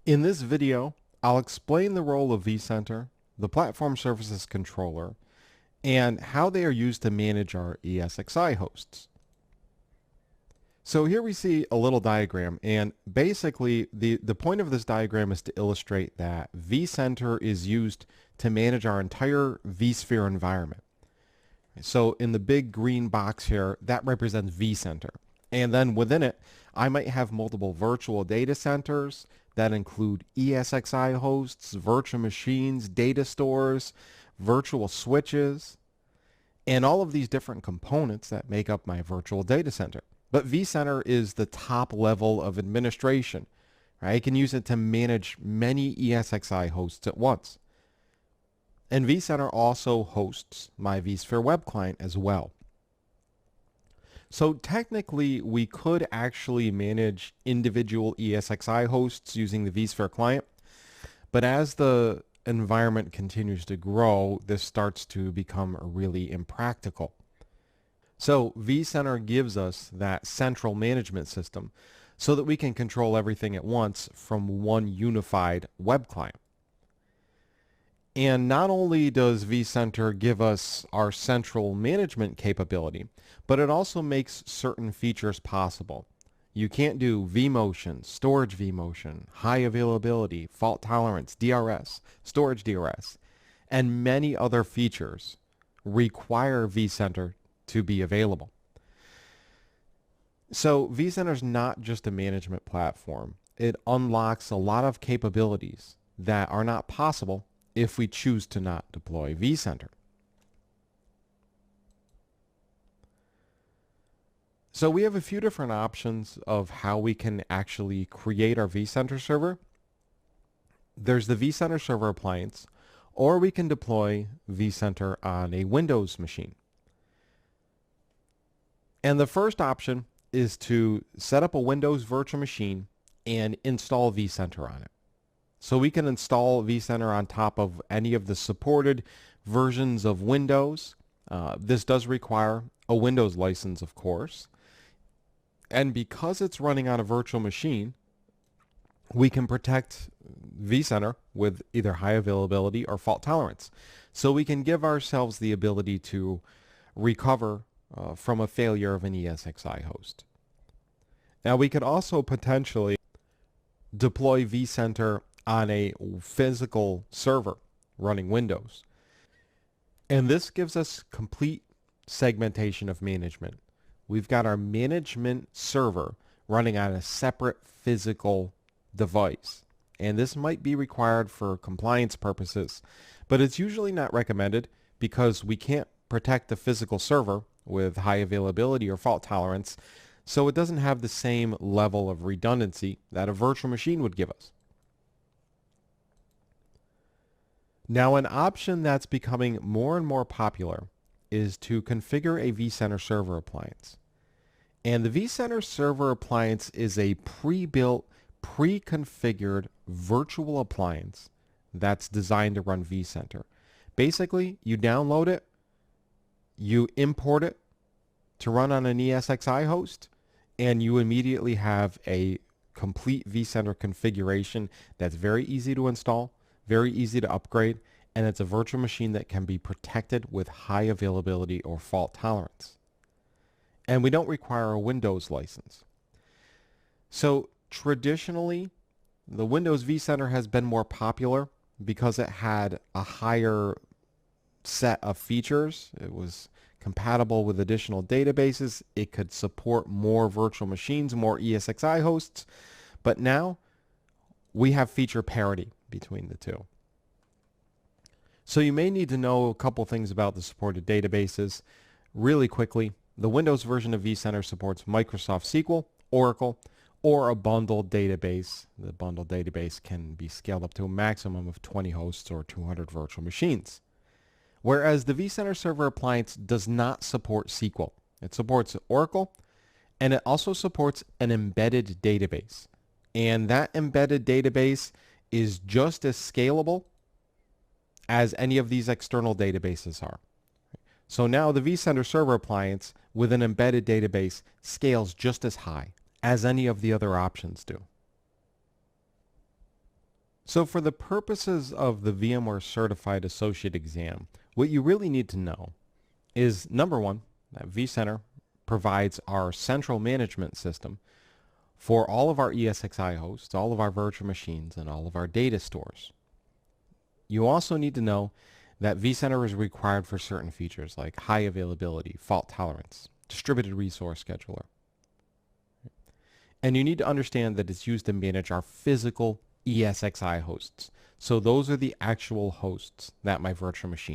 In this video, I'll explain the role of Vcenter, the Platform Services Controller, and how they are used to manage our ESXi hosts. So here we see a little diagram, and basically the point of this diagram is to illustrate that Vcenter is used to manage our entire vSphere environment. So in the big green box here, that represents Vcenter. And then within it, I might have multiple virtual data centers that include ESXi hosts, virtual machines, data stores, virtual switches, and all of these different components that make up my virtual data center. But Vcenter is the top level of administration. Right? I can use it to manage many ESXi hosts at once. And Vcenter also hosts my vSphere web client as well. So technically, we could actually manage individual ESXi hosts using the vSphere client. But as the environment continues to grow, this starts to become really impractical. So Vcenter gives us that central management system so that we can control everything at once from one unified web client. And not only does Vcenter give us our central management capability, but it also makes certain features possible. You can't do vMotion, storage vMotion, high availability, fault tolerance, DRS, storage DRS, and many other features require Vcenter to be available. So Vcenter is not just a management platform. It unlocks a lot of capabilities that are not possible if we choose to not deploy Vcenter. So we have a few different options of how we can actually create our Vcenter server. There's the Vcenter server appliance, or we can deploy Vcenter on a Windows machine. And the first option is to set up a Windows virtual machine and install Vcenter on it. So we can install Vcenter on top of any of the supported versions of Windows. This does require a Windows license, of course. And because it's running on a virtual machine, we can protect Vcenter with either high availability or fault tolerance. So we can give ourselves the ability to recover from a failure of an ESXi host. Now we could also potentially deploy Vcenter on a physical server running Windows. And this gives us complete segmentation of management. We've got our management server running on a separate physical device. And this might be required for compliance purposes, but it's usually not recommended because we can't protect the physical server with high availability or fault tolerance, so it doesn't have the same level of redundancy that a virtual machine would give us. Now, an option that's becoming more and more popular is to configure a Vcenter server appliance. And the Vcenter server appliance is a pre-built, pre-configured virtual appliance that's designed to run Vcenter. Basically, you download it, you import it to run on an ESXi host, and you immediately have a complete Vcenter configuration that's very easy to install, very easy to upgrade, and it's a virtual machine that can be protected with high availability or fault tolerance. And we don't require a Windows license. So traditionally, the Windows Vcenter has been more popular because it had a higher set of features. It was compatible with additional databases. It could support more virtual machines, more ESXi hosts. But now we have feature parity between the two. So you may need to know a couple things about the supported databases. Really quickly, the Windows version of Vcenter supports Microsoft SQL, Oracle, or a bundled database. The bundled database can be scaled up to a maximum of 20 hosts or 200 virtual machines. Whereas the Vcenter server appliance does not support SQL. It supports Oracle, and it also supports an embedded database. And that embedded database is just as scalable as any of these external databases are. So now the Vcenter server appliance with an embedded database scales just as high as any of the other options do. So for the purposes of the VMware Certified Associate exam, what you really need to know is, number one, that vCenter provides our central management system for all of our ESXi hosts, all of our virtual machines, and all of our data stores. You also need to know that vCenter is required for certain features like high availability, fault tolerance, distributed resource scheduler. And you need to understand that it's used to manage our physical ESXi hosts. So those are the actual hosts that my virtual machine